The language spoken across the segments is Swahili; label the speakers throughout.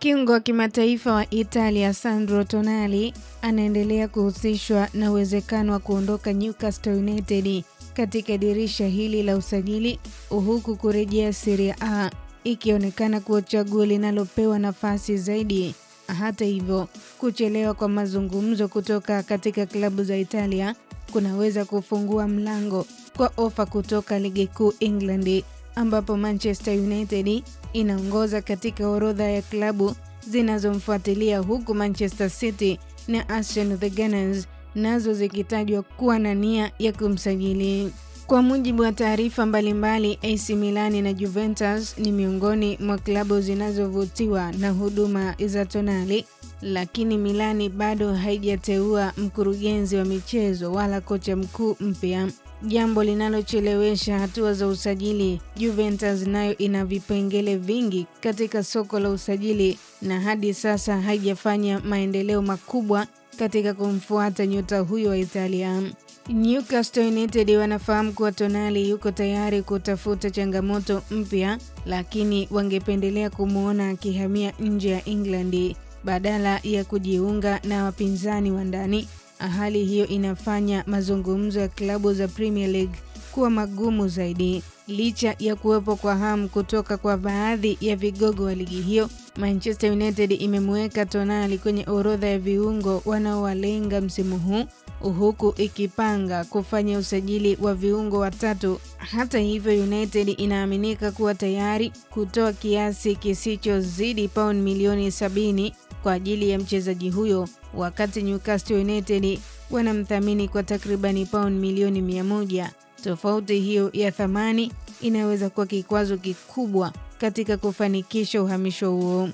Speaker 1: Kiungo wa kimataifa wa Italia Sandro Tonali anaendelea kuhusishwa na uwezekano wa kuondoka Newcastle United katika dirisha hili la usajili, huku kurejea Serie A ikionekana kuwa chaguo linalopewa nafasi zaidi. Hata hivyo, kuchelewa kwa mazungumzo kutoka katika klabu za Italia kunaweza kufungua mlango kwa ofa kutoka Ligi Kuu England, ambapo Manchester United inaongoza katika orodha ya klabu zinazomfuatilia, huku Manchester City na Arsenal the Gunners nazo zikitajwa kuwa na nia ya kumsajili. Kwa mujibu wa taarifa mbalimbali, AC Milan na Juventus ni miongoni mwa klabu zinazovutiwa na huduma za Tonali, lakini Milani bado haijateua mkurugenzi wa michezo wala kocha mkuu mpya, jambo linalochelewesha hatua za usajili. Juventus nayo ina vipengele vingi katika soko la usajili na hadi sasa haijafanya maendeleo makubwa katika kumfuata nyota huyo wa Italia. Newcastle United wanafahamu kuwa Tonali yuko tayari kutafuta changamoto mpya, lakini wangependelea kumuona akihamia nje ya England badala ya kujiunga na wapinzani wa ndani. Hali hiyo inafanya mazungumzo ya klabu za Premier League kuwa magumu zaidi. Licha ya kuwepo kwa hamu kutoka kwa baadhi ya vigogo wa ligi hiyo, Manchester United imemweka Tonali kwenye orodha ya viungo wanaowalenga msimu huu, huku ikipanga kufanya usajili wa viungo watatu. Hata hivyo, United inaaminika kuwa tayari kutoa kiasi kisichozidi pauni milioni 70 kwa ajili ya mchezaji huyo, wakati Newcastle United wanamthamini kwa takribani pauni milioni 100. Tofauti hiyo ya thamani inaweza kuwa kikwazo kikubwa katika kufanikisha uhamisho huo.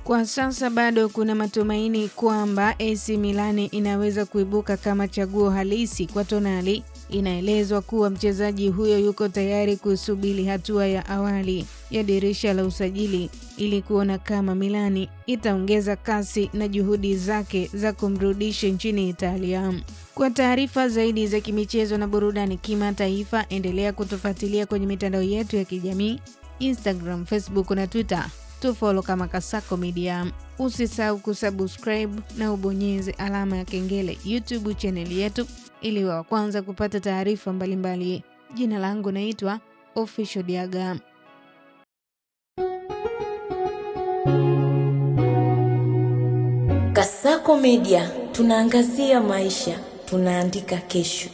Speaker 1: Kwa sasa bado kuna matumaini kwamba AC Milan inaweza kuibuka kama chaguo halisi kwa Tonali. Inaelezwa kuwa mchezaji huyo yuko tayari kusubiri hatua ya awali ya dirisha la usajili ili kuona kama Milani itaongeza kasi na juhudi zake za kumrudisha nchini Italia. Kwa taarifa zaidi za kimichezo na burudani kimataifa, endelea kutufuatilia kwenye mitandao yetu ya kijamii, Instagram, Facebook na Twitter. Tufollow kama Kasako Media. Usisahau kusubscribe na ubonyeze alama ya kengele YouTube channel yetu ili wa kwanza kupata taarifa mbalimbali. Jina langu naitwa Official Diaga.
Speaker 2: Kasako Media, tunaangazia maisha, tunaandika kesho.